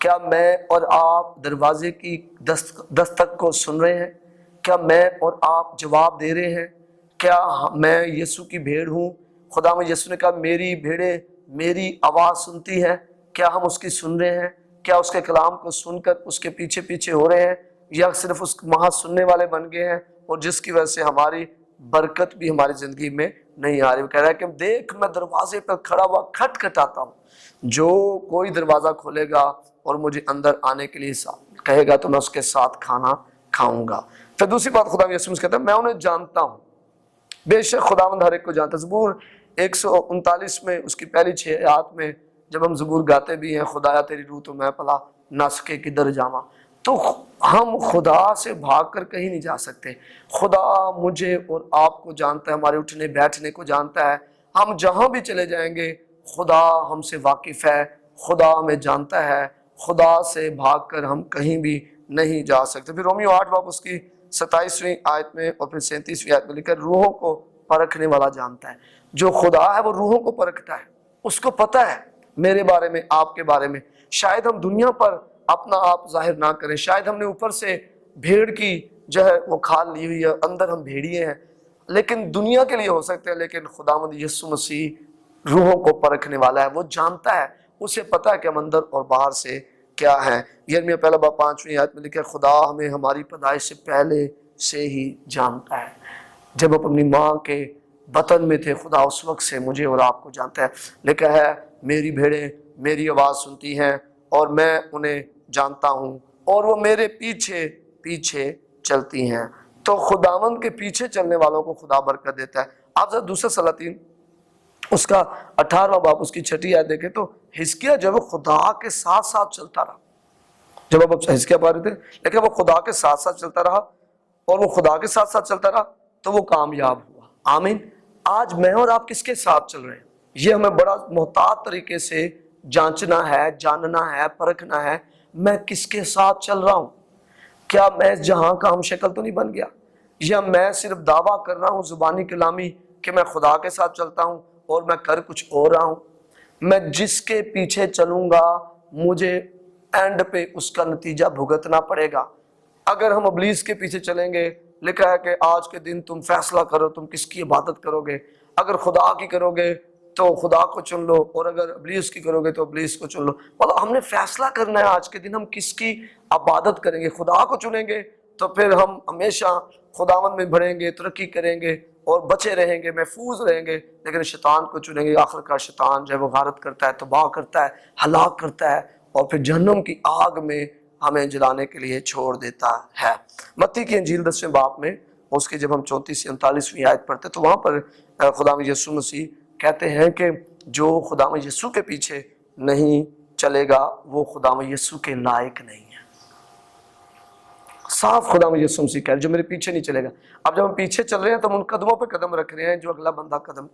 کیا میں اور آپ دروازے کی دستک کو سن رہے ہیں؟ کیا میں اور آپ جواب دے رہے ہیں؟ کیا میں یسوع کی بھیڑ ہوں؟ خدا میں یسوع نے کہا میری بھیڑیں میری آواز سنتی ہیں۔ کیا ہم اس کی سن رہے ہیں؟ کیا اس کے کلام کو سن کر اس کے پیچھے پیچھے ہو رہے ہیں، یا صرف اس محض سننے والے بن گئے ہیں اور جس کی وجہ سے ہماری برکت بھی ہماری زندگی میں نہیں آ رہی؟ وہ کہہ رہا ہے کہ دیکھ میں دروازے پر کھڑا ہوا کھٹکھٹاتا ہوں، جو کوئی دروازہ کھولے گا اور مجھے اندر آنے کے لیے کہے گا تو میں اس کے ساتھ کھانا کھاؤں گا۔ پھر دوسری بات خدا یسوع کہتا ہے میں انہیں جانتا ہوں، بے شک خداوند ہر ایک کو جانتا ہے۔ زبور 139 میں اس کی پہلی 6 آیات میں جب ہم زبور گاتے بھی ہیں، خدایا تیری روح تو میں پلا نہ سکے کدھر جاواں، تو ہم خدا سے بھاگ کر کہیں نہیں جا سکتے۔ خدا مجھے اور آپ کو جانتا ہے، ہمارے اٹھنے بیٹھنے کو جانتا ہے، ہم جہاں بھی چلے جائیں گے خدا ہم سے واقف ہے، خدا ہمیں جانتا ہے، خدا سے بھاگ کر ہم کہیں بھی نہیں جا سکتے۔ پھر رومیو 8 باب اس کی 27ویں آیت میں اور پھر 37ویں آیت میں لکھا ہے روحوں کو پرکھنے والا جانتا ہے۔ جو خدا ہے وہ روحوں کو پرکھتا ہے، اس کو پتہ ہے میرے بارے میں، آپ کے بارے میں۔ شاید ہم دنیا پر اپنا آپ ظاہر نہ کریں، شاید ہم نے اوپر سے بھیڑ کی جو ہے وہ کھال لی ہوئی ہے، اندر ہم بھیڑیے ہیں، لیکن دنیا کے لیے ہو سکتے ہیں، لیکن خداوند یسوع مسیح روحوں کو پرکھنے والا ہے، وہ جانتا ہے، اسے پتہ ہے کہ ہم اندر اور باہر سے کیا ہے۔ یرمیہ پہلا باب 5ویں آیت میں لکھا ہے خدا ہمیں ہماری پیدائش سے پہلے سے ہی جانتا ہے۔ جب آپ اپنی ماں کے بطن میں تھے خدا اس وقت سے مجھے اور آپ کو جانتا ہے۔ لکھا ہے میری بھیڑیں میری آواز سنتی ہیں اور میں انہیں جانتا ہوں اور وہ میرے پیچھے پیچھے چلتی ہیں۔ تو خداوند کے پیچھے چلنے والوں کو خدا برکت دیتا ہے۔ آپ ذرا دوسرا سلاطین اس کا 18واں باب اس کی 6 آیت دیکھیں تو حزقیہ جو وہ خدا کے ساتھ ساتھ چلتا رہا، جب آپ حزقیہ پڑھ رہے تھے لیکن وہ خدا کے ساتھ ساتھ چلتا رہا، اور وہ خدا کے ساتھ ساتھ چلتا رہا تو وہ کامیاب ہوا۔ آمین۔ آج میں اور آپ کس کے ساتھ چل رہے ہیں، یہ ہمیں بڑا محتاط طریقے سے جانچنا ہے، جاننا ہے، پرکھنا ہے۔ میں کس کے ساتھ چل رہا ہوں؟ کیا میں اس جہاں کا ہم شکل تو نہیں بن گیا، یا میں صرف دعویٰ کر رہا ہوں زبانی کلامی کہ میں خدا کے ساتھ چلتا ہوں اور میں کر کچھ اور رہا ہوں؟ میں جس کے پیچھے چلوں گا مجھے اینڈ پہ اس کا نتیجہ بھگتنا پڑے گا۔ اگر ہم ابلیس کے پیچھے چلیں گے، لکھا ہے کہ آج کے دن تم فیصلہ کرو تم کس کی عبادت کرو گے، اگر خدا کی کرو گے تو خدا کو چن لو، اور اگر ابلیس کی کرو گے تو ابلیس کو چن لو۔ مطلب ہم نے فیصلہ کرنا ہے آج کے دن ہم کس کی عبادت کریں گے۔ خدا کو چنیں گے تو پھر ہم ہمیشہ خداوند میں بڑھیں گے، ترقی کریں گے اور بچے رہیں گے، محفوظ رہیں گے۔ لیکن شیطان کو چنیں گے، آخر کا شیطان جو ہے وہ غارت کرتا ہے، تباہ کرتا ہے، ہلاک کرتا ہے، اور پھر جہنم کی آگ میں ہمیں جلانے کے لیے چھوڑ دیتا ہے۔ متی کی انجیل 10ویں باب میں اس کی جب ہم 34 سے 39ویں آیت پڑھتے تو وہاں پر خداوند یسوع مسیح کہتے ہیں کہ جو خداوند یسوع کے پیچھے نہیں چلے گا وہ خداوند یسوع کے لائق نہیں ہے۔ صاف خداوند یسوع مسیح کہہ رہے جو میرے پیچھے نہیں چلے گا۔ اب جب ہم پیچھے چل رہے ہیں تو ہم ان قدموں پہ قدم رکھ رہے ہیں جو اگلا بندہ قدم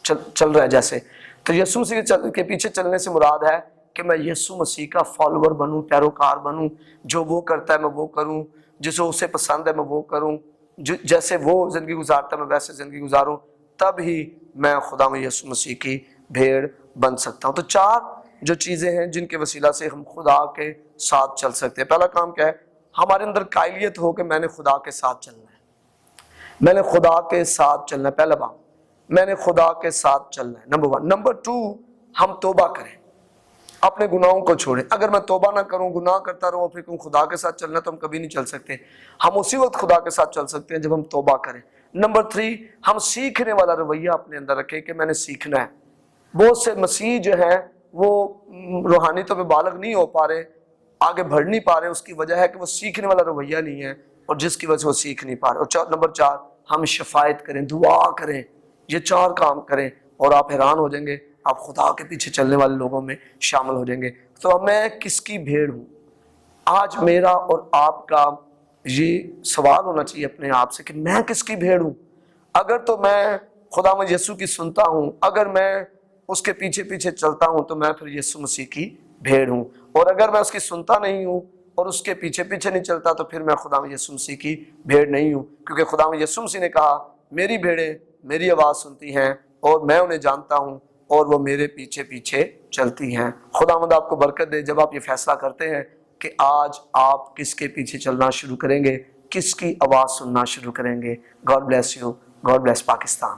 چل رہا ہے جیسے۔ تو یسوع مسیح کے پیچھے چلنے سے مراد ہے کہ میں یسوع مسیح کا فالوور بنوں، پیروکار بنوں، جو وہ کرتا ہے میں وہ کروں، جسے اسے پسند ہے میں وہ کروں، جیسے وہ زندگی گزارتا ہے میں ویسے زندگی گزاروں، تب ہی میں خداوند یسوع مسیح کی بھیڑ بن سکتا ہوں۔ تو 4 جو چیزیں ہیں جن کے وسیلہ سے ہم خدا کے ساتھ چل سکتے ہیں۔ پہلا کام کیا ہے؟ ہمارے اندر قائلیت ہو کہ میں نے خدا کے ساتھ چلنا ہے، میں نے خدا کے ساتھ چلنا ہے۔ پہلا بات میں نے خدا کے ساتھ چلنا ہے، نمبر 1۔ نمبر 2 ہم توبہ کریں، اپنے گناہوں کو چھوڑیں۔ اگر میں توبہ نہ کروں، گناہ کرتا رہوں، پھر خدا کے ساتھ چلنا تو ہم کبھی نہیں چل سکتے۔ ہم اسی وقت خدا کے ساتھ چل سکتے ہیں جب ہم توبہ کریں۔ نمبر 3 ہم سیکھنے والا رویہ اپنے اندر رکھیں کہ میں نے سیکھنا ہے۔ بہت سے مسیح جو ہیں وہ روحانی طور پہ بالغ نہیں ہو پا رہے، آگے بڑھ نہیں پا رہے، اس کی وجہ ہے کہ وہ سیکھنے والا رویہ نہیں ہے، اور جس کی وجہ سے وہ سیکھ نہیں پا رہے۔ اور نمبر 4 ہم شفاعت کریں، دعا کریں۔ یہ 4 کام کریں اور آپ حیران ہو جائیں گے، آپ خدا کے پیچھے چلنے والے لوگوں میں شامل ہو جائیں گے۔ تو میں کس کی بھیڑ ہوں؟ آج میرا اور آپ کا یہ سوال ہونا چاہیے اپنے آپ سے کہ میں کس کی بھیڑ ہوں؟ اگر تو میں خداوند یسوع کی سنتا ہوں، اگر میں اس کے پیچھے پیچھے چلتا ہوں تو میں پھر یسوع مسیح کی بھیڑ ہوں، اور اگر میں اس کی سنتا نہیں ہوں اور اس کے پیچھے پیچھے نہیں چلتا تو پھر میں خداوند یسوع مسیح کی بھیڑ نہیں ہوں، کیونکہ خداوند یسوع مسیح نے کہا میری بھیڑیں میری آواز سنتی ہیں اور میں انہیں جانتا ہوں اور وہ میرے پیچھے پیچھے چلتی ہیں۔ خداوند آپ کو برکت دے جب آپ یہ فیصلہ کرتے ہیں کہ آج آپ کس کے پیچھے چلنا شروع کریں گے، کس کی آواز سننا شروع کریں گے۔ God bless you, God bless Pakistan.